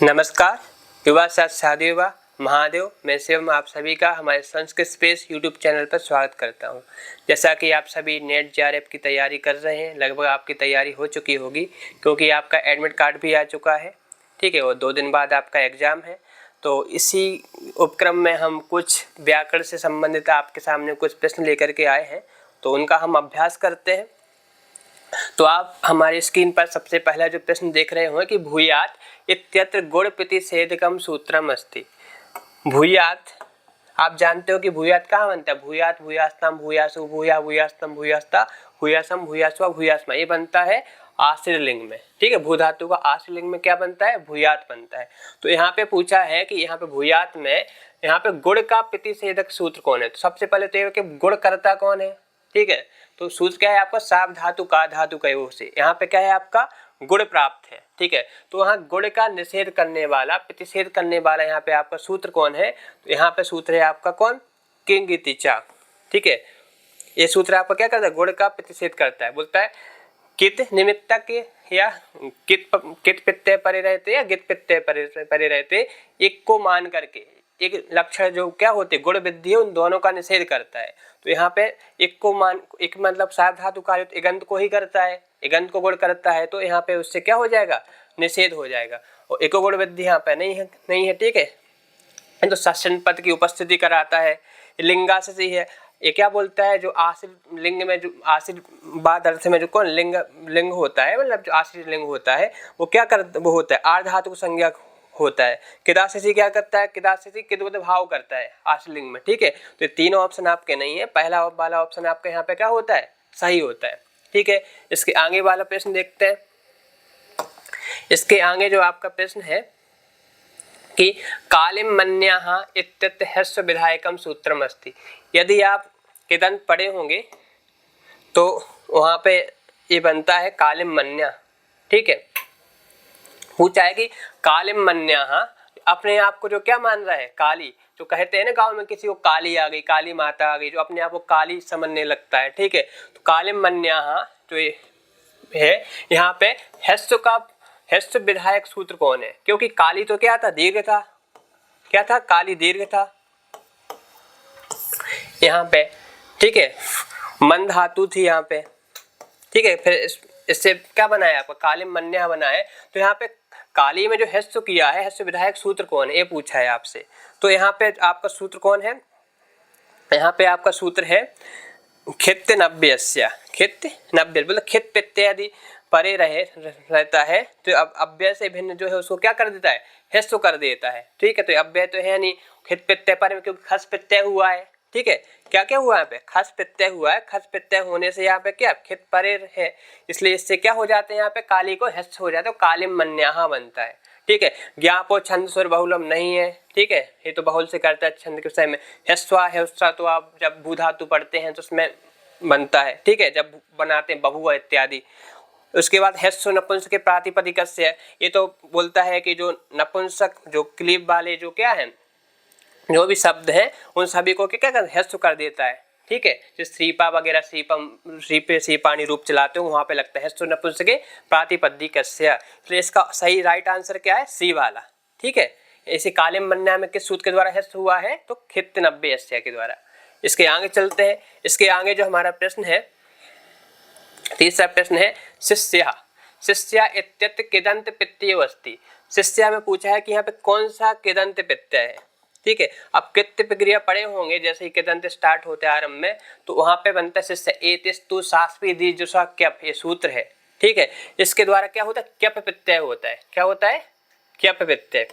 नमस्कार, युवा साथ साधु युवा महादेव। मैं शिवम आप सभी का हमारे संस्कृत स्पेस यूट्यूब चैनल पर स्वागत करता हूं। जैसा कि आप सभी नेट जेआरएफ की तैयारी कर रहे हैं, लगभग आपकी तैयारी हो चुकी होगी क्योंकि आपका एडमिट कार्ड भी आ चुका है। ठीक है, और 2 दिन बाद आपका एग्ज़ाम है। तो इसी उपक्रम में हम कुछ व्याकरण से संबंधित आपके सामने कुछ प्रश्न लेकर के आए हैं, तो उनका हम अभ्यास करते हैं। तो आप हमारी स्क्रीन पर सबसे पहला जो प्रश्न देख रहे होंगे कि भूयात इत्यत्र गुण प्रतिषेधकम सूत्रम अस्ति। भूयात, आप जानते हो कि भूयात कहाँ बनता है? भूयात, भूयास्ताम, भूयासु, भूया, भूयास्तम, भूयास्ता, भूयासम, भूयास्वा, भूयास्मा, ये बनता है आश्रय लिंग में। ठीक है, भू धातु का आश्रय लिंग में क्या बनता है? भूयात बनता है। तो यहाँ पे पूछा है कि यहाँ पे भूयात में यहाँ पे गुण का प्रतिषेधक सूत्र कौन है? तो सबसे पहले तो ये कि गुण करता कौन है। ठीक है, तो सूत्र क्या है आपका? साप धातु का धातु कयो से। यहाँ पे क्या है आपका? गुण प्राप्त है। ठीक है, तो वहाँ गुण का निषेध करने वाला, प्रतिषेध करने वाला यहाँ पे आपका सूत्र कौन है? तो यहाँ पे सूत्र है आपका कौन? किंगिति चा। ठीक है, ये सूत्र आपका क्या करता है? गुण का प्रतिषेध करता है। बोलता है कित निमित्तक या कित प्रत्यय परे रहते या गित प्रत्यय परे रहते, एक को मान करके एक लक्षण जो क्या होते गुण वृद्धि उन दोनों का निषेध करता है। तो यहाँ पे एक को मान, एक मतलब सात धातु कार्य इगंत को ही करता है, इगंत को गुण करता है, तो यहाँ पे उससे क्या हो जाएगा? निषेध हो जाएगा। और एको गुण वृद्धि यहाँ पे नहीं है। ठीक है, तो षष्ठन पद की उपस्थिति कराता है। लिंगासि है, ये क्या बोलता है? जो आश्रित लिंग में, जो आश्रित बाद अर्थ में जो कौन लिंग होता है, मतलब जो आश्रित लिंग होता है वो क्या कर, वो होता है आर्ध धातु को संज्ञा होता है। किदासिसी क्या करता है? किदासिसी किद्वत भाव करता है आश्रित लिंग में। ठीक है, तो ये तीनों ऑप्शन आपके नहीं है, पहला वाला ऑप्शन आपका यहाँ पे क्या होता है? सही होता है। ठीक है, इसके आगे वाला प्रश्न देखते हैं। इसके आगे जो आपका प्रश्न है कि कालिम मन्याः इत्यत्र ह्रस्व विधायकम सूत्रम अस्ति। यदि आप किदंत पढ़े होंगे तो वहां पे ये बनता है कालिम मन्या। ठीक है, पूछा है कि कालिम मन्याः, अपने आप को जो क्या मान रहा है? काली, जो कहते हैं ना गांव में किसी को काली आ गई, काली माता आ गई, जो अपने आप को काली समझने लगता है। ठीक है, तो कालिम मन्याः जो ये है यहाँ पे ह्रस्व विधायक सूत्र कौन है? क्योंकि काली तो क्या था? दीर्घ था। क्या था? काली दीर्घ था यहाँ पे। ठीक है, मन धातु थी यहाँ पे। ठीक है, फिर इससे क्या बनाया आपका? कालिम मन्या बनाए। तो यहाँ पे काली में जो ह्रस्व किया है, ह्रस्व विधायक सूत्र कौन है ये पूछा है आपसे। तो यहाँ पे आपका सूत्र कौन है? यहाँ पे आपका सूत्र है खित नव्यस्य। खित नव्य मतलब खित प्रत्यय यदि परे रहता है तो अब अव्यय से भिन्न जो है उसको क्या कर देता है? ह्रस्व कर देता है। ठीक है, तो अव्यय तो है नहीं, खित प्रत्यय परे में क्योंकि खस प्रत्यय हुआ है। ठीक है, क्या क्या हुआ है यहाँ पे? खस प्रत्यय हुआ है। खस प्रत्यय होने से यहाँ पे क्या खित परे है, इसलिए इससे क्या हो जाते हैं? यहाँ पे काली को ह्रस्व हो जाता है, कालिम मन्याः बनता है। ठीक है, ज्ञापो छंद स्वर बहुलम नहीं है। ठीक है, ये तो बहुल से करता है छंद के विषय में। ह्रस्वा है उसका, तो आप जब भू धातु पढ़ते हैं तो उसमें बनता है। ठीक है, जब बनाते हैं बहुआ इत्यादि। उसके बाद ह्रस्व नपुंसक के प्रातिपदिकस्य है, ये तो बोलता है कि जो नपुंसक, जो क्लीब वाले जो क्या है, जो भी शब्द हैं उन सभी को क्या कर ह्रस्व कर देता है। ठीक है, जो श्रीपा वगैरह, श्रीपम, श्रीपे, श्रीपाणी रूप चलाते हो वहां पे लगता है ह्रस्व नपुंसक के प्रातिपदिकस्य। इसलिए इसका सही राइट आंसर क्या है? सी वाला। ठीक है, ऐसे कालिम मन्या में किस सूत्र के द्वारा ह्रस्व हुआ है? तो खित नव्यस्य के द्वारा। इसके आगे चलते हैं। इसके आगे जो हमारा प्रश्न है, तीसरा प्रश्न है शिष्या। शिष्या इत्यत्र किदंत प्रत्यय अस्ति। शिष्या में पूछा है कि यहाँ पे कौन सा किदंत प्रत्यय है। ठीक है, अब कृत्य प्रक्रिया पढ़े होंगे, जैसे ही किदंत स्टार्ट होते हैं आरंभ में, तो वहां पे बनता है शिष्य एतिस्तु शास्त्री दीर्घ क्यप, ये सूत्र है। ठीक है, इसके द्वारा क्या होता है? क्यप प्रत्यय होता है। क्या होता है? क्यप प्रत्यय।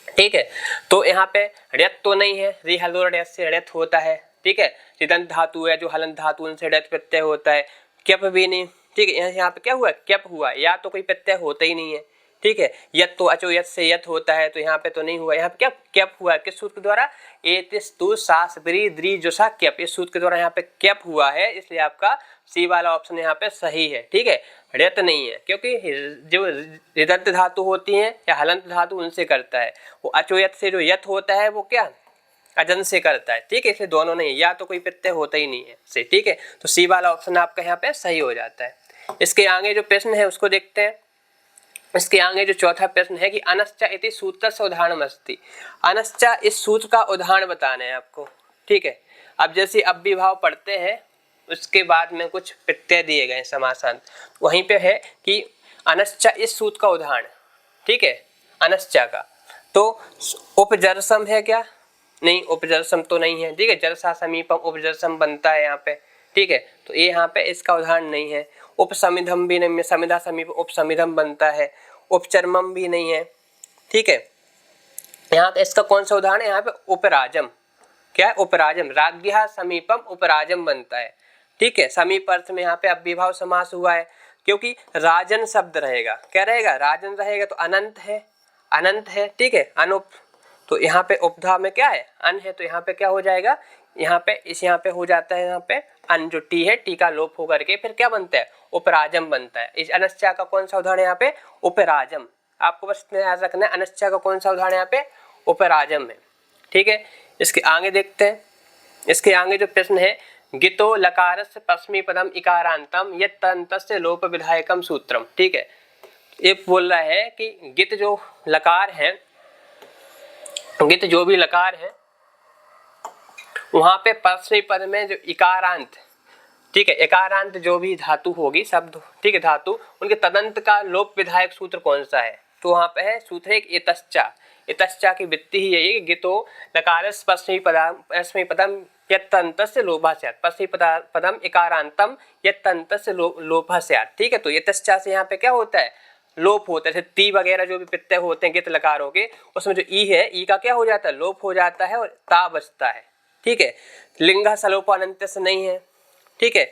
ठीक है, तो यहाँ पे ऋत तो नहीं है, रि हलोर से ऋत होता है। ठीक है, तिदंत धातु है, जो हलंत धातु उनसे ऋत प्रत्यय होता है। क्यप भी नहीं। ठीक है, यहाँ पे क्या हुआ? क्यप हुआ, या तो कोई प्रत्यय होता ही नहीं है। ठीक है, यत तो अचो यत से यत होता है, तो यहाँ पे तो नहीं हुआ। यहाँ पे क्या क्यप हुआ? किस सूत्र के द्वारा? एतिस्तु शास्त्री द्विजुषा क्यप, इस सूत्र के द्वारा यहाँ पे क्यप हुआ है, इसलिए आपका सी वाला ऑप्शन यहाँ पे सही है। ठीक है, ऋत नहीं है, क्योंकि जो ऋदंत धातु होती है या हलंत धातु उनसे करता है। वो अचोयत से जो यत होता है वो क्या अजन से करता है। ठीक है, इसलिए दोनों नहीं, या तो कोई प्रत्यय होता ही नहीं है से। ठीक है, तो सी वाला ऑप्शन आपका यहाँ पे सही हो जाता है। इसके आगे जो प्रश्न है उसको देखते हैं। इसके आगे जो चौथा प्रश्न है कि अनश्च इति सूत्रस्य उदाहरणमस्ति। अनश्च इस सूत्र का उदाहरण बताना है आपको, ठीक है। अब जैसे अव्ययीभाव पढ़ते हैं उसके बाद में कुछ प्रत्यय दिए गए समासांत, वहीं पे है कि अनश्च इस सूत्र का उदाहरण, ठीक है, अनश्च का। तो उपजरसम है क्या? नहीं, उपजरसम तो नहीं है, ठीक है। जरसा समीपम उपजरसम बनता है यहाँ पे, ठीक है। तो ये यहाँ पे इसका उदाहरण नहीं है। उपसमिधम भी नहीं है, समिधा समीप उपसमिधम बनता है। उपचर्मम भी नहीं है, ठीक है। यहाँ पे इसका कौन सा उदाहरण है? यहाँ पे उपराजम, क्या है? उपराजम, राज्ञः समीपम उपराजम बनता है, ठीक है। समीप अर्थ में यहाँ पे अव्ययीभाव समास हुआ है, क्योंकि राजन शब्द रहेगा, क्या रहेगा? राजन रहेगा, तो अनंत है, अनंत है, ठीक है। अनुप, तो यहाँ पे उपधा में क्या है? अन है, तो यहाँ पे क्या हो जाएगा? यहाँ पे हो जाता है, यहाँ पे अन जो टी है, टी का लोप होकर के फिर क्या बनता है? उपराजम बनता है। इस अनश्चा का कौन सा उदाहरण है यहाँ पे? उपराजम। आपको बस इतना याद रखना है, अनश्चा का कौन सा उदाहरण यहाँ पे? उपराजम है, ठीक है। इसके आगे देखते हैं। इसके आगे जो प्रश्न है, गितो लकारस्य पश्चिमी पदम इकारांतम यत् तन्तस्य लोप विधायकम सूत्रम, ठीक है। ये बोल रहा है कि गित जो लकार है, गित जो भी लकार है, वहां पे पश्चिमी पद में जो इकारांत, ठीक है, इकारांत जो भी धातु होगी, शब्द, ठीक है, धातु, उनके तदंत का लोप विधायक सूत्र कौन सा है? तो वहां पे है सूत्र है इतश्चा। इतश्चा की वृत्ति ही यही, गितो लकारस्य पश्चिमी पदम यत्तन्तस्य लोभः स्यात्, पश्चिमी पदम इकारांतम यत्तन्तस्य लोभः स्यात्, ठीक है। तो इतश्चा से यहाँ पे क्या होता है? लोप होता है। जैसे ती वगैरह जो भी प्रत्यय होते हैं गित लकारों के, उसमें जो ई है, ई का क्या हो जाता है? लोप हो जाता है और ता बचता है, ठीक है। लिंग सलोप अनंत से नहीं है, ठीक है।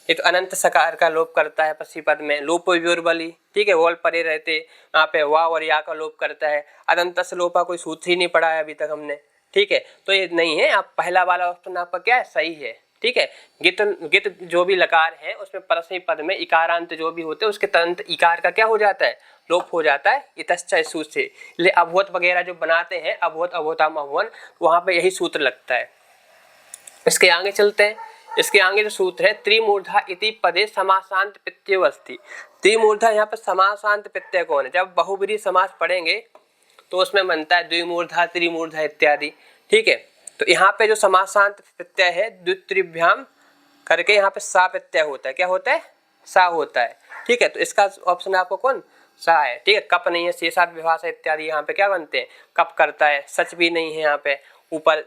ये तो अनंत सकार का लोप करता है पश्चिमी पद में। लोप व्योर्बली, ठीक है, वोल परे रहते, यहाँ पे वा और या का लोप करता है। अनंत से लोपा कोई सूत्र ही नहीं पढ़ा है अभी तक हमने, ठीक है। तो ये नहीं है, आप पहला वाला ऑप्शन आपका क्या है? सही है, ठीक है। गित जो भी लकार है उसमें परस्मैपद पद में इकारांत जो भी होते हैं उसके तंत इकार का क्या हो जाता है? लोप हो जाता है इतश्च सूत्र से। इसलिए अभवत वगैरह जो बनाते हैं, अभवत अभवताम अभवन, वहां पे यही सूत्र लगता है। इसके आगे चलते हैं। इसके आगे जो सूत्र है, त्रिमूर्धा इति पदे समासांत प्रत्ययो अस्ति। त्रिमूर्धा यहाँ पर समासांत प्रत्यय कौन है? जब बहुब्रीहि समास पढ़ेंगे तो उसमें बनता है द्विमूर्धा, त्रिमूर्धा इत्यादि, ठीक है। तो यहाँ पे जो समासांत प्रत्यय है, द्वित्रिभ्याम करके यहाँ पे सा प्रत्यय होता है। क्या होता है? सा होता है, ठीक है। तो इसका ऑप्शन आपको कौन? सा है, ठीक है। कप नहीं है, शेषाद विभाषा इत्यादि यहाँ पे क्या बनते हैं? कप करता है। सच भी नहीं है, यहाँ पे ऊपर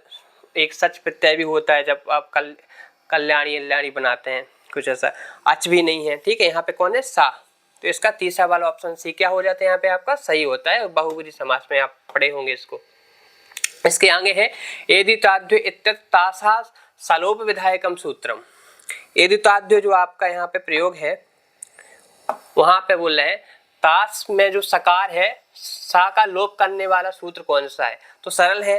एक सच प्रत्यय भी होता है जब आप कल्याणी कल्याणी बनाते हैं, कुछ ऐसा। अच भी नहीं है, ठीक है। यहाँ पे कौन है? सा। तो इसका तीसरा वाला ऑप्शन सी क्या हो जाता है? यहाँ पे आपका सही होता है। बहुब्रीहि समास में आप पढ़े होंगे इसको। इसके आगे है एदिताद्य इत्यतासा सलोप विधायकम सूत्रम। एदिताद्य जो आपका यहाँ पे प्रयोग है, वहां पे बोल रहे हैं तास में जो सकार है, सा का लोप करने वाला सूत्र कौन सा है? तो सरल है,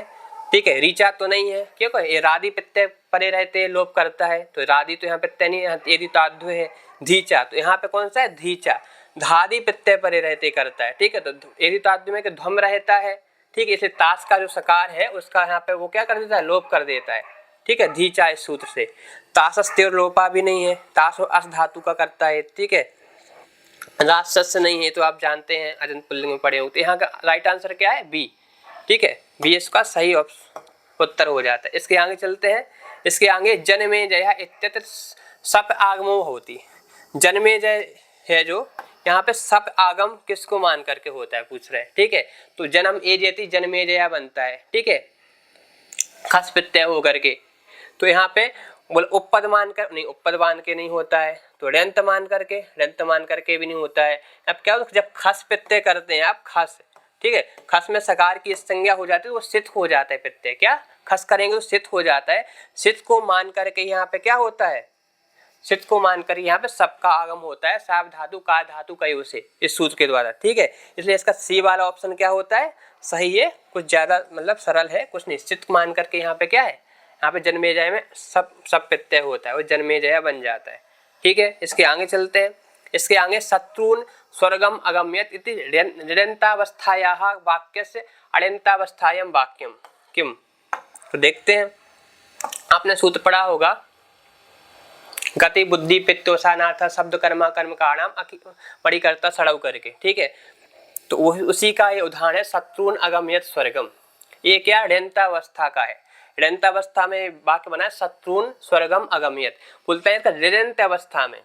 ठीक है। रीचा तो नहीं है, क्यों? ये राधि प्रत्यय परे रहते लोप करता है, तो राधि तो यहाँ प्रत्यय नहीं है, एदिताद्य है। धीचा, तो यहाँ पे कौन सा है? धीचा। धादि प्रत्यय परे रहते करता है, ठीक है। तो एदिताद्य में ध्वम रहता है, ठीक है। इसलिए ताश का जो सकार है उसका यहाँ पे वो क्या कर देता है? लोप कर देता है, ठीक है, धीचा इस सूत्र से। तासस्त्योर लोपा भी नहीं है, तास अस धातु का करता है, ठीक है। राजस्य नहीं है, तो आप जानते हैं अजंत पुल्लिंग में पढ़े हो। तो यहाँ का राइट आंसर क्या है? बी, ठीक है। बी इसका सही उत्तर हो जाता है। इसके आगे चलते हैं। इसके आगे जन्मेजय इत्यत्र सप आगमो होती। जन्मेजय है जो, यहाँ पे सप आगम किसको मान करके होता है पूछ रहे हैं, ठीक है। तो जन्म एजेति जन्मेजया बनता है, ठीक है, खस प्रत्यय हो करके। तो यहाँ पे बोल उपपद मान कर नहीं, उपपद मान के नहीं होता है, तो ऋंत मान करके भी नहीं होता है। अब क्या होता है? जब खस प्रत्यय करते हैं आप, खस, ठीक है, खस में सकार की संज्ञा हो जाती है, वो सित हो जाता है प्रत्यय। क्या खस करेंगे तो सित हो जाता है। सित को मान करके यहाँ पे क्या होता है? सित को मानकर यहाँ पे सबका आगम होता है, साव धातु का धातु कयो से, इस सूत्र के द्वारा, ठीक है। इसलिए इसका सी वाला ऑप्शन क्या होता है? सही है। कुछ ज्यादा मतलब सरल है, कुछ निश्चित मान करके यहाँ पे क्या है? यहाँ पे जन्मेजय में सब प्रत्यय होता है, वो जन्मेजय बन जाता है, ठीक है। इसके आगे चलते हैं। इसके आगे शत्रुन स्वर्गम अगम्यत इति ऋणतावस्थायाः वाक्यस्य अण्यन्तावस्थायां वाक्यम किम। तो देखते हैं, आपने सूत्र पढ़ा होगा, गति बुद्धि पित्तोषानाथ शब्द कर्मा कर्म कारणाम परिकर्ता सड़व करके, ठीक है। तो वो उसी का ये उदाहरण है शत्रुन अगमयत स्वर्गम। ये क्या ऋणतावस्था का है। ऋणतावस्था में वाक्य बना है शत्रुन स्वर्गम अगमयत। बोलते हैं ऋणत अवस्था में,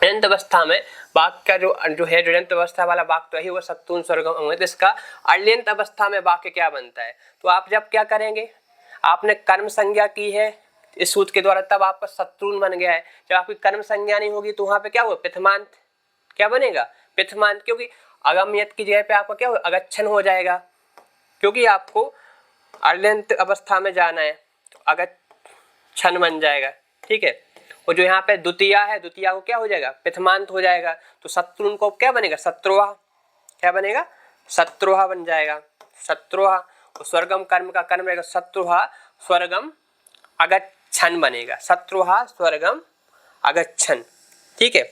ऋणत अवस्था में वाक्य का जो है ऋणत अवस्था वाला वाक्य है वो शत्रुन स्वर्गम अगमयत। इसका अल्यंत अवस्था में वाक्य क्या बनता है, तो आप जब क्या करेंगे, आपने कर्म संज्ञा की है इस सूत्र के द्वारा, तब आपका शत्रुन बन गया है। जब आपकी कर्म संज्ञा नहीं होगी तो वहां पे क्या हुआ, प्रथमांत क्या बनेगा, प्रथमांत, क्योंकि अगमयत की जगह पे आपका क्या होगा, अगच्छन हो जाएगा, क्योंकि आपको अल्यंत अवस्था में जाना है तो अगच्छन बन जाएगा। ठीक है, और जो यहाँ पे द्वितीया है, द्वितीया को क्या हो जाएगा, प्रथमांत हो जाएगा। तो शत्रुन को क्या बनेगा, शत्रुहा, क्या बनेगा, शत्रुहा बन जाएगा, शत्रुहा। और स्वर्गम कर्म का कर्म रहेगा शत्रुहा स्वर्गम अगच्छन बनेगा, शत्रुहा स्वर्गम अगच्छन। ठीक है,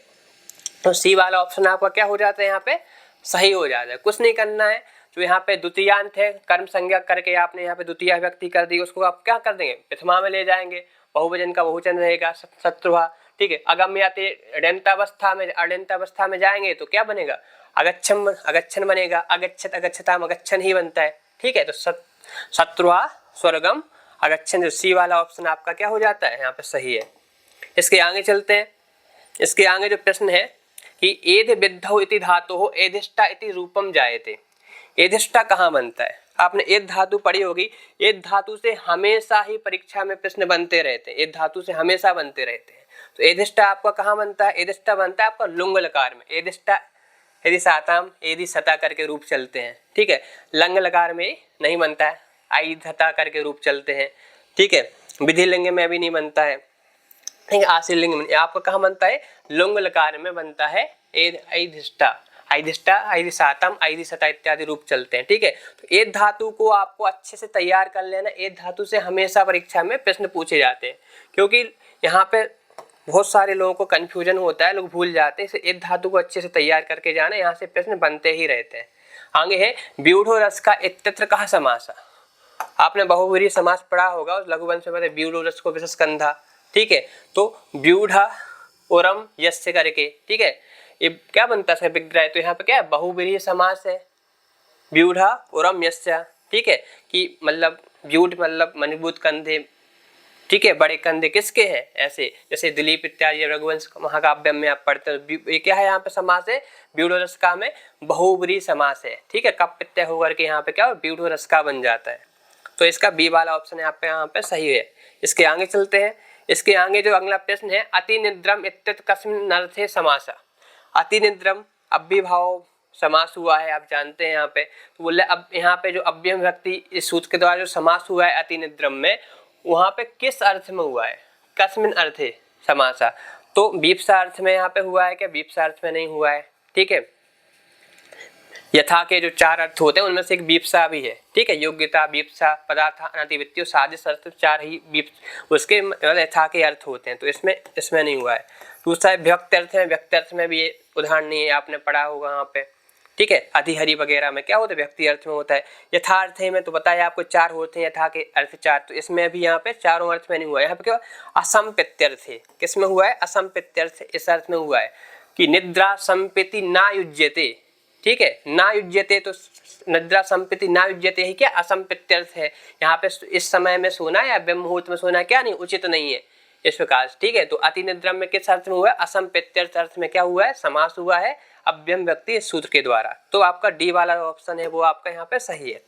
तो सी वाला ऑप्शन आपका क्या हो जाता है, यहाँ पे सही हो जाता है। कुछ नहीं करना है, जो यहाँ पे द्वितीयांत है कर्म संज्ञा करके आपने यहाँ पे द्वितीय व्यक्ति कर दी, उसको आप क्या कर देंगे, प्रथमा में ले जाएंगे, बहुवचन का बहुवचन रहेगा शत्रुहा। ठीक है, अगम्याते ऋणतावस्था में, अऋणतावस्था में जाएंगे तो क्या बनेगा, अगच्छन, अगच्छन बनेगा, अगच्छत अगच्छताम अगच्छन ही बनता है। ठीक है, तो शत्रुहा स्वर्गम अगच्छन, जो सी वाला ऑप्शन आपका क्या हो जाता है, यहाँ पे सही है। इसके आगे चलते हैं। इसके आगे जो प्रश्न है कि एध विद्धौ इति धातु एधिष्ठा इति रूपम जायते। एधिष्ठा कहाँ बनता है, आपने एध धातु पढ़ी होगी। एध धातु से हमेशा ही परीक्षा में प्रश्न बनते रहते हैं, एध धातु से हमेशा बनते रहते हैं। तो एधिष्ठा आपका कहाँ बनता है, एधिष्ठा बनता है आपका लुंग लकार में। एधिष्ठा यदि साताम यदि सता करके रूप चलते हैं। ठीक है, लंग लकार में नहीं बनता है, आई धता करके रूप चलते हैं। ठीक है, विधि लिंग में भी नहीं बनता है, आशीलिंग में आपका कहाँ बनता है, लुंग लकार में बनता है। ऐधिष्ठा, ऐधिष्ठा, ऐधिसातम, ऐधिसता इत्यादि रूप चलते हैं। ठीक है, तो एध धातु को आपको अच्छे से तैयार कर लेना। एध धातु से हमेशा परीक्षा में प्रश्न पूछे जाते हैं, क्योंकि यहाँ पे बहुत सारे लोगों को कंफ्यूजन होता है, लोग भूल जाते हैं। एध धातु को अच्छे से तैयार करके जाना, यहाँ से प्रश्न बनते ही रहते हैं। आगे है व्यूढ़ो रस का इत्यत्र कहा समासा। आपने बहुव्रीहि समास पढ़ा होगा, उस लघुवंश में बताया व्यूढ़ो रस को विशेष कंधा। ठीक है, तो व्यूढ़ा ओरम यस्य करके, ठीक है, ये क्या बनता है विग्रह, तो यहाँ पे क्या है, बहुव्रीहि समास है, व्यूढ़ा ओरम यस्य। ठीक है, कि मतलब व्यूढ़ मतलब मजबूत कंधे, ठीक है, बड़े कंधे किसके हैं, ऐसे जैसे दिलीप इत्यादि रघुवंश महाकाव्य में आप पढ़ते हो। ये क्या है, यहाँ पे समास है व्यूढ़ो रसका में बहुव्रीहि समास है। ठीक है, कप प्रत्यय होकर के यहाँ पे क्या व्यूढ़ो रसका बन जाता है। तो इसका बी वाला ऑप्शन यहाँ पे सही है। इसके आगे चलते हैं। इसके आगे जो अगला प्रश्न है, अति निद्रम इत्यत्र कस्मिन् अर्थे समासा। अति निद्रम अव्यभाव समास हुआ है, आप जानते हैं यहाँ पे। तो बोले अब यहाँ पे जो अव्यय व्यक्ति इस सूत्र के द्वारा जो समास हुआ है अति निद्रम में, वहाँ पे किस अर्थ में हुआ है, कस्मिन् अर्थे समासा। तो वीप्सा अर्थ में यहाँ पे हुआ है क्या, वीप्सा अर्थ में नहीं हुआ है। ठीक है, यथा के जो चार अर्थ होते हैं उनमें से एक वीप्सा भी है। ठीक है, योग्यता, वीप्सा, पदार्थ, अनतिवित्तीय, सादिश अर्थ, चार ही उसके यथा के अर्थ होते हैं। तो इसमें नहीं हुआ है। दूसरा व्यक्त अर्थ है, व्यक्त अर्थ में भी ये उदाहरण नहीं है, आपने पढ़ा होगा वहाँ पे। ठीक है, अधिहरि वगैरह में क्या होता है, व्यक्ति अर्थ में होता है। यथार्थ में तो बताया आपको चार होते हैं, यथा के अर्थ चार, तो इसमें भी यहाँ पे चारों अर्थ में नहीं हुआ है। यहाँ पे क्या असंपित्यर्थ है, किस में हुआ है, असंपित्यर्थ, इस अर्थ में हुआ है कि निद्रा संपिति ना युज्यते। ठीक है, ना युज्यते, तो निद्रा संपिति ना युज्यते ही क्या, असंपित्यर्थ है। यहाँ पे इस समय में सोना या ब्रह्म मुहूर्त में सोना क्या नहीं, उचित नहीं है इस प्रकार। ठीक है, तो अति निद्रा में किस अर्थ में हुआ है, असंपित्यर्थ अर्थ में क्या हुआ है, समास हुआ है अव्यम व्यक्ति इस सूत्र के द्वारा। तो आपका डी वाला ऑप्शन है वो आपका यहाँ पे सही है।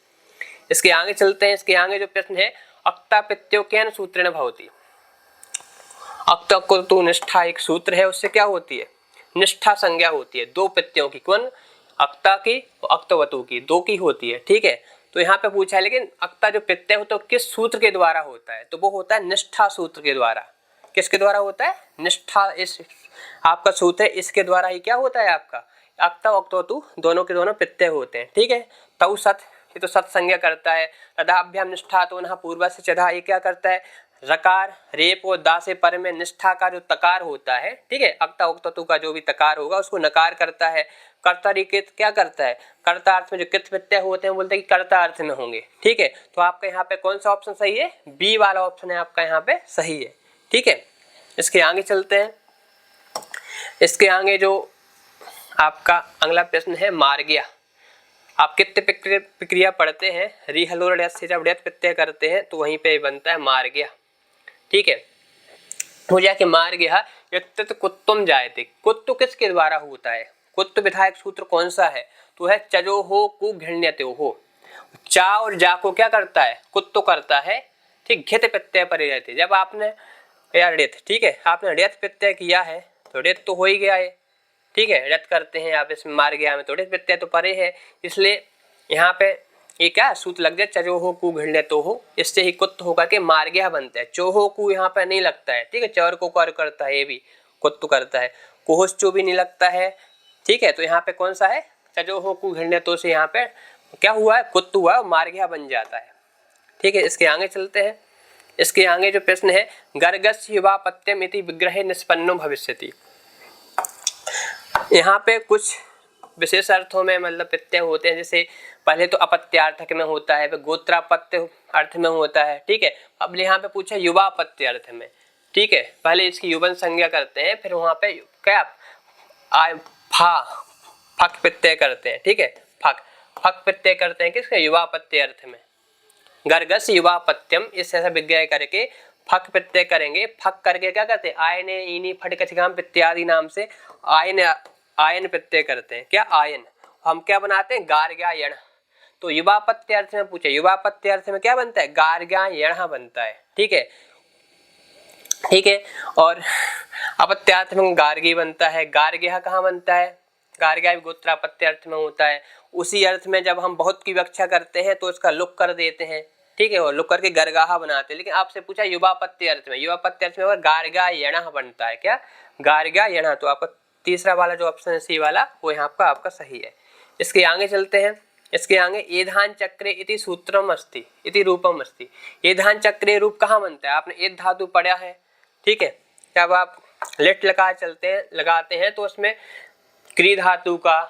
इसके आगे चलते हैं। इसके आगे जो प्रश्न है, अक्ता प्रत्ययो केन सूत्रेण भवति। अक्ता को तो निष्ठा एक सूत्र है, उससे क्या होती है, निष्ठा संज्ञा होती है। दो प्रत्ययों की, कौन, अक्ता की और अक्तवतु की, दो की होती है। ठीक है, तो यहाँ पे पूछा है लेकिन अक्ता जो प्रत्यय होता है किस सूत्र के द्वारा होता है, तो वो होता है निष्ठा सूत्र के द्वारा। किसके द्वारा होता है, निष्ठा, इस आपका सूत्र है, इसके द्वारा ही क्या होता है आपका अक्ता अक्तवतु दोनों के दोनों प्रत्यय होते हैं। ठीक है, तौ सत, ये तो सत संज्ञा करता है। तदाभ्याम निष्ठा तो वहाँ पूर्व से चढ़ा, ये क्या करता है, रकार रेप और दा से पर में निष्ठा का जो तकार होता है, ठीक है, अक्ता उक्ततु का जो भी तकार होगा उसको नकार करता है। कर्ता रिकृत क्या करता है, कर्ता अर्थ में जो कृत प्रत्यय होते हैं बोलते हैं कि कर्ता अर्थ में होंगे। ठीक है, तो आपका यहाँ पे कौन सा ऑप्शन सही है, बी वाला ऑप्शन है आपका यहाँ पे सही है। ठीक है, इसके आगे चलते हैं। इसके आगे जो आपका अगला प्रश्न है मार गया। आप कितने प्रक्रिया पढ़ते हैं, री हलोर डैश से जब डेथ प्रत्यय करते हैं तो वहीं पे बनता है मार गया। ठीक है, हो जाके मार गया यत्त कुत्तुम जायते। कुत्तु किसके द्वारा होता है, कुत्तु विधायक सूत्र कौन सा है, तो है चजो हो कु घृण्यते हो। चा और जा को क्या करता है, कुत्तु करता है। ठीक, घित प्रत्यय परे रहते। जब आपने यार डेथ, ठीक है, आपने डेथ प्रत्यय किया है तो डेथ तो हो ही गया है। ठीक है, रद्द करते हैं आप इसमें मार गया में, तो डेथ प्रत्यय तो परे है, इसलिए यहाँ पे ये क्या सूत्र लग जाए चजो हो कु घृण्य तो हो, इससे ही कुत्त होकर के मार गया बनता है। चोहो कु यहाँ पे नहीं लगता है। ठीक है, चौर को कर करता है, ये भी कुत्तु करता है। कोहोस चो भी नहीं लगता है। ठीक है, तो यहाँ पे कौन सा है, चजो हो कु घृण्य तो से यहाँ पे क्या हुआ है, कुत्तु हुआ, मार गया बन जाता है। ठीक है, इसके आगे चलते हैं। इसके आगे जो प्रश्न है, गर्गस्य युवापत्यम इति विग्रहे निष्पन्नो भविष्यति। यहाँ पे कुछ विशेष अर्थों में मतलब प्रत्यय होते हैं, जैसे पहले तो अपत्यार्थक में होता है, फिर गोत्रापत्य अर्थ में होता है। ठीक है, अब यहाँ पे पूछा युवापत्य अर्थ में। ठीक है, पहले इसकी युवन संज्ञा करते हैं, फिर वहां पे क्या फक प्रत्यय करते हैं। ठीक है, फक प्रत्यय करते हैं किसके, युवापत्य अर्थ में। गर्गस युवापत्यम इस ऐसा विग्रह करके फक प्रत्यय करेंगे। फक करके क्या करते हैं, आयने इनी फट कचगाम इत्यादि नाम से आयन प्रत्यय करते हैं। क्या आयन, हम क्या बनाते हैं, गार्ग्यायण। तो युवापत्य अर्थ में पूछे, युवापत्य अर्थ में क्या बनता है, गार्ग्यायण बनता है। ठीक है, ठीक है, और अपत्यार्थ में गार्गी बनता है। गार्ग्य कहाँ बनता है, गार्ग्या भी गोत्रापत्य अर्थ में होता है। उसी अर्थ में जब हम बहुत की व्याख्या करते हैं तो इसका लुक कर देते हैं। ठीक है, और लुक करके गर्गाहा बनाते हैं। लेकिन आपसे पूछा युवापत्य अर्थ में, युवापत्य अर्थ में गार्ग्यायण बनता है। क्या, गार्ग्यायण। तो आपका तीसरा वाला जो ऑप्शन है सी वाला, वो यहाँ पर आपका सही है। इसके आगे चलते हैं। इसके आगे एधान चक्रे इति सूत्रम अस्ति इति रूपम अस्ति। एधान चक्रे रूप कहाँ बनता है, आपने एध धातु पढ़ा है। ठीक है, जब आप लेट लगा लगाते हैं तो उसमें क्री धातु का,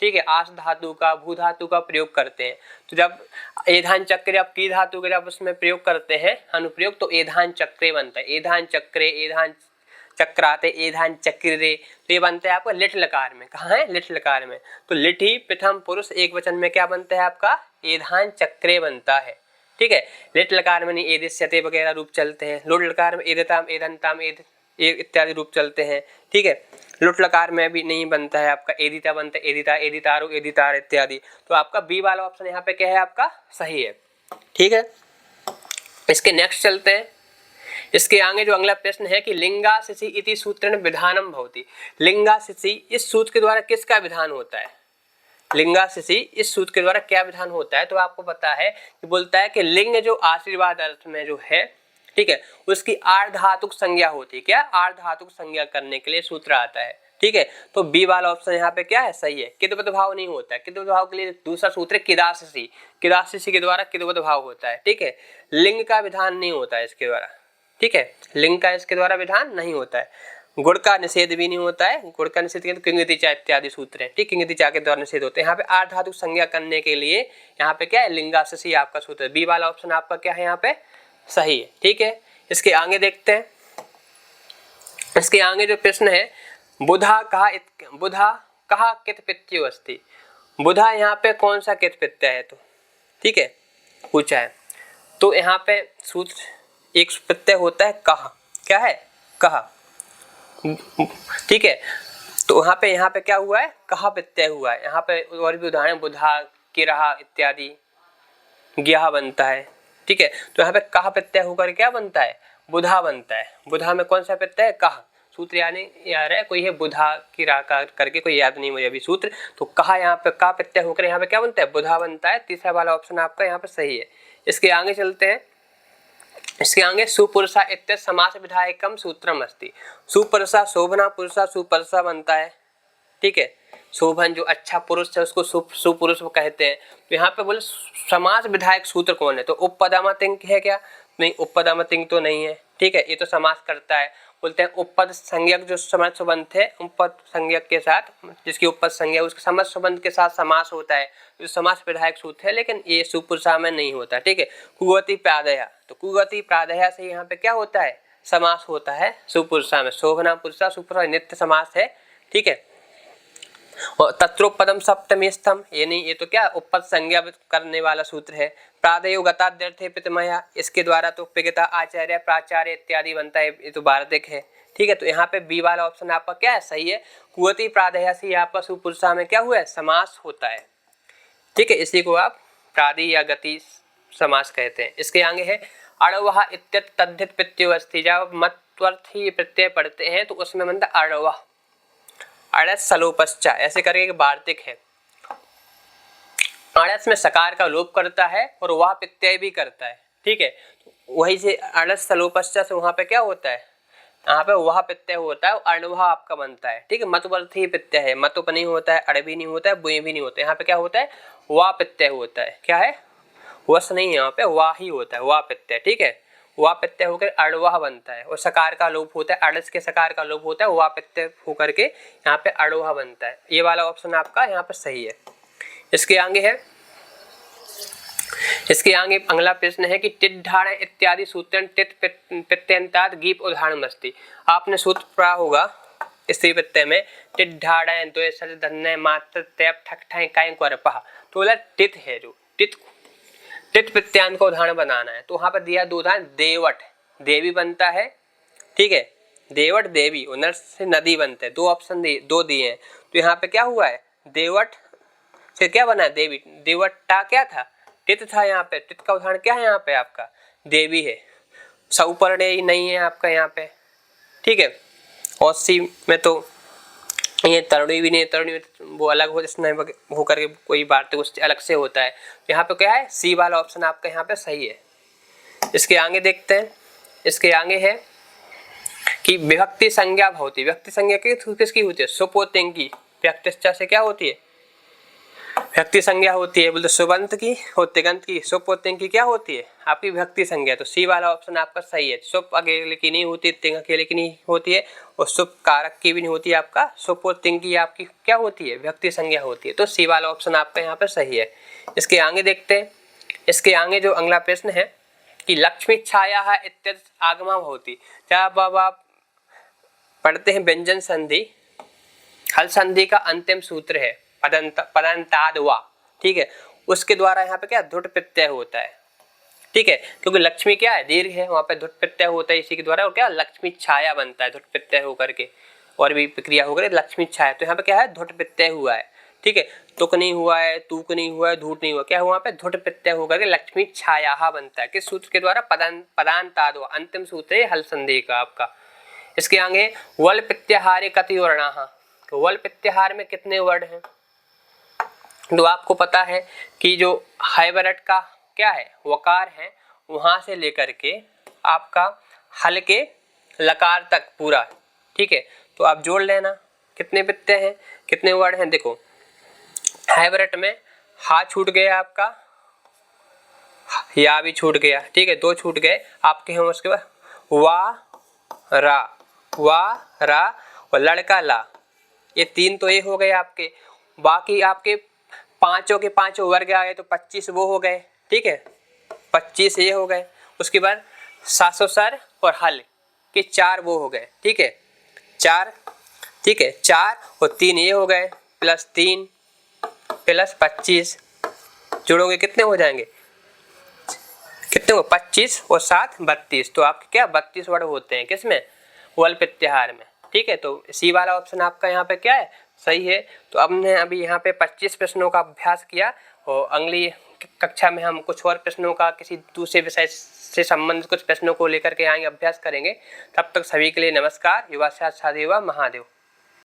ठीक है, आस धातु का, भू धातु का प्रयोग करते हैं। तो जब एधान चक्रे आप क्री धातु का जब उसमें प्रयोग करते हैं अनुप्रयोग, तो एधान चक्रे बनता है। एधान चक्रे, एधान चक्राते, एधान चक्रे, तो ये बनता है आपका लिट लकार में। कहाँ है, लिट लकार में। तो लिट ही प्रथम पुरुष एक वचन में क्या बनता है आपका, एधान चक्रे बनता है। ठीक है, लिट लकार में नहीं एदिश्यते वगैरह रूप चलते हैं। लुट लकार में एदताम एदंताम एद इत्यादि रूप चलते हैं। ठीक है, लुट लकार में भी नहीं बनता है आपका, एदिता बनता है, एदिता, एदितारो, एदितार इत्यादि। तो आपका बी वाला ऑप्शन यहाँ पे क्या है, आपका सही है। ठीक है, इसके नेक्स्ट चलते हैं। इसके आगे जो अगला प्रश्न है कि लिंगा सिसि इति सूत्रेण विधानम भवति। लिंगा सिसि इस सूत्र के द्वारा किसका विधान होता है, लिंगा सिसि इस सूत्र के द्वारा क्या विधान होता है। तो आपको पता है कि बोलता है कि लिंग जो आशीर्वाद अर्थ में जो है, ठीक है, उसकी आर्धातुक संज्ञा होती है। क्या, आर्धातुक संज्ञा करने के लिए सूत्र आता है। ठीक है, तो बी वाला ऑप्शन यहाँ पे क्या है, सही है। किद्वत भाव नहीं होता है। किद्वत भाव के लिए दूसरा सूत्र है किदासिसी। किदासिसी के द्वारा किद्वत भाव होता है। ठीक है, लिंग का विधान नहीं होता है इसके द्वारा। ठीक है, लिंग का इसके द्वारा विधान नहीं होता है। गुण का निषेध भी नहीं होता है। गुण का निषेध के तो किंगति चा इत्यादि सूत्र है। ठीक, किंगति चा के द्वारा निषेध होते हैं। यहाँ पे आर्धातुक संज्ञा करने के लिए यहाँ पे क्या है, लिंगासिसी आपका सूत्र। बी वाला ऑप्शन आपका क्या है यहाँ पे सही है। ठीक है, इसके आगे देखते हैं। इसके आगे जो प्रश्न है, बुधा कहा कित प्रत्ययो अस्ति। बुधा यहाँ पे कौन सा कित प्रत्यय है, तो ठीक है पूछा है। तो यहाँ पे सूत्र एक प्रत्यय होता है कहा। क्या है, कहा। ठीक है, तो यहाँ पे क्या हुआ है, कहा प्रत्यय हुआ है। यहाँ पे और भी उदाहरण, बुधा, किरहा इत्यादि, ज्ञा बनता है। ठीक है, तो यहाँ पे कहा प्रत्यय होकर क्या बनता है, बुधा बनता है। बुधा में कौन सा प्रत्यय है, कहा। सूत्र याद नहीं आ रहा है, कोई है बुधा की राकार करके, कोई याद नहीं मुझे अभी सूत्र। तो कहा यहाँ पे का प्रत्यय होकर यहाँ पे क्या बनता है, बुधा बनता है। तीसरा वाला ऑप्शन आपका यहाँ पे सही है। इसके आगे चलते हैं। इसके आगे सुपुरुषा इत्य समास विधायकम सूत्रम अस्ति। सुपुरुषा शोभना पुरुषा सुपुरुषा बनता है। ठीक है, शोभन जो अच्छा पुरुष है उसको सुपुरुष कहते हैं। तो यहाँ पे बोले समास विधायक सूत्र कौन है, तो उपपदामतिंग है क्या, नहीं उपपदामतिंग तो नहीं है। ठीक है, ये तो समास करता है। बोलते हैं उपपद संज्ञक जो समझ संबंध है, उपपद संज्ञक के साथ जिसकी उपपद संज्ञा उसके समझ संबंध के साथ समास होता है, जो समास विधायक सूत्र है। लेकिन ये सुपुरुषा में नहीं होता। ठीक है, कुगति प्रादया, तो कुगति प्रादया से यहाँ पे क्या होता है, समास होता है सुपुरुषा में। शोभना पुरुषा सुपुरुषा नित्य समास है। ठीक है, और तत्रोपदम सप्तमी स्तंभ, ये नहीं, ये तो क्या उपपद संज्ञा करने वाला सूत्र है। प्रादेयो गताद्यर्थे पितमया, इसके द्वारा तो पिता, आचार्य, प्राचार्य इत्यादि बनता है, ये तो वार्तिक है। ठीक है, तो यहाँ पे बी वाला ऑप्शन आपका क्या है, सही है। कुवती प्रादेयसी यहाँ पर सुपुरुषा में क्या हुआ है, समास होता है। ठीक है, इसी को आप प्रादि या गति समास कहते हैं। इसके आगे है अड़वह इत्यत तद्धित प्रत्यय अस्ति, जब मत्वर्थी प्रत्यय पढ़ते हैं तो उसमें बनता अड़वह, अड़स सलोपश्चा, ऐसे करके एक वार्तिक है। अड़स में सकार का लोप करता है और वह प्रत्यय भी करता है। ठीक है, वही से अड़स सलोपश्चा से वहां पे क्या होता है, यहाँ पे वह प्रत्यय होता है, अणवह आपका बनता है। ठीक है, मतवर्थी प्रत्यय है, मतुप नहीं होता है, अड़ भी नहीं होता है, बुए भी नहीं होता है, यहाँ पे क्या होता है, वाह प्रत्यय होता है। क्या है, वस नहीं, यहाँ पे वाह ही होता है, वाह प्रत्यय। ठीक है, वाह प्रत्यय होकर अड़वाह बनता है और सकार का लोप होता है, अड़स के सकार का लोप होता है, वाह प्रत्यय होकर के यहाँ पे अड़वाह बनता है। ये वाला ऑप्शन आपका यहाँ पे सही है। इसके आगे है, इसके आगे अगला प्रश्न है कि टिड्ढाड़ इत्यादि सूत्र टित प्रत्यंतात् गीप उदाहरणमस्ति। आपने सूत्र पढ़ा होगा स्त्री प्रत्यय में, टिड्ढाड़ द्वय धन्य मात्र तैप ठक ठय काय क्वरपः, तो बोला टित है, जो टित प्रत्यांत का उदाहरण बनाना है। तो वहां पर दिया दो उदाहरण, देवट देवी बनता है। ठीक है, देवट देवी, और नर से नदी बनते हैं, दो ऑप्शन दो दिए हैं। तो यहाँ पे क्या हुआ है, देवट से क्या बना है, देवी। देवट्टा क्या था, टित था। यहाँ पे टित का उदाहरण क्या है, यहाँ पे आपका देवी है। सौपर्ण ही नहीं है आपका यहाँ पे। ठीक है, और सी में तो ये तरुणी भी नहीं, तरुणी वो अलग हो, इसमें हो करके कोई वार्तिक उससे अलग से होता है। यहाँ पे क्या है, सी वाला ऑप्शन आपका यहाँ पे सही है। इसके आगे देखते हैं, इसके आगे है कि विभक्ति संज्ञा भवति। विभक्ति संज्ञा किसकी होती है, सुपोतिंग की। व्यक्तिश्चा से क्या होती है, व्यक्ति संज्ञा होती है। बोलते सुबंत की और तिगंत की, सुपोतिंग की क्या होती है, आपकी विभक्ति संज्ञा। तो सी वाला ऑप्शन आपका सही है। सुप अकेले की नहीं होती, तिंग अकेले की नहीं होती है, और सुप कारक की भी नहीं होती है। आपका सुपोतिंग की आपकी क्या होती है, विभक्ति संज्ञा होती है। तो सी वाला ऑप्शन आपका यहाँ पर सही है। इसके आगे देखते हैं, इसके आगे जो अगला प्रश्न है कि लक्ष्मी छाया इत्यादि आगमा होती। जब आप पढ़ते हैं व्यंजन संधि, हल संधि का अंतिम सूत्र है पदंताद वा। ठीक है, उसके द्वारा यहाँ पे क्या धुट प्रत्यय होता है। ठीक है, क्योंकि लक्ष्मी क्या है, दीर्घ है, वहां पे धुट प्रत्यय होता है इसी के द्वारा, और क्या लक्ष्मी छाया बनता है धुट प्रत्यय होकर के, और भी प्रक्रिया होकर लक्ष्मी छाया। तो यहाँ पे क्या है, धुट प्रत्यय हुआ है। ठीक है, तुक नहीं हुआ है, तूक नहीं हुआ है, धूट नहीं हुआ, क्या हुआ पे धुट प्रत्यय होकर के लक्ष्मी छाया बनता है। किस सूत्र के द्वारा, पदांताद वा, अंतिम सूत्र है हल संधि का आपका। इसके आगे वल प्रत्याहारे कति वर्णाः, वल प्रत्याहार में कितने वर्ण हैं। तो आपको पता है कि जो हाइब्रिड का क्या है, वकार है, वहां से लेकर के आपका हल के लकार तक पूरा। ठीक है, तो आप जोड़ लेना कितने प्रत्यय हैं, कितने वर्ड हैं। देखो हाइब्रिड में हा छूट गया आपका, या भी छूट गया। ठीक है, दो छूट गए आपके हैं। उसके बाद वा रा और लड़का ला, ये तीन तो ये हो गए आपके। बाकी आपके पांचों के पांचों वर्ग आ गए, तो 25 वो हो गए। ठीक है, 25 ये हो गए। उसके बाद सासो सर और हल के 4 वो हो गए। ठीक है, 4। ठीक है, 4 और 3 ये हो गए, प्लस 3 प्लस 25 जोड़ोगे कितने हो जाएंगे, कितने हो 25 और 7 32। तो आपके क्या 32 वर्ड होते हैं किसमें, वल प्रत्याहार में। ठीक है, तो सी वाला ऑप्शन आपका यहाँ पे क्या है, सही है। तो हमने अभी यहाँ पे 25 प्रश्नों का अभ्यास किया, और अगली कक्षा में हम कुछ और प्रश्नों का किसी दूसरे विषय से संबंधित कुछ प्रश्नों को लेकर के आएंगे, अभ्यास करेंगे। तब तक सभी के लिए नमस्कार। युवा साथ साधेवा महादेव।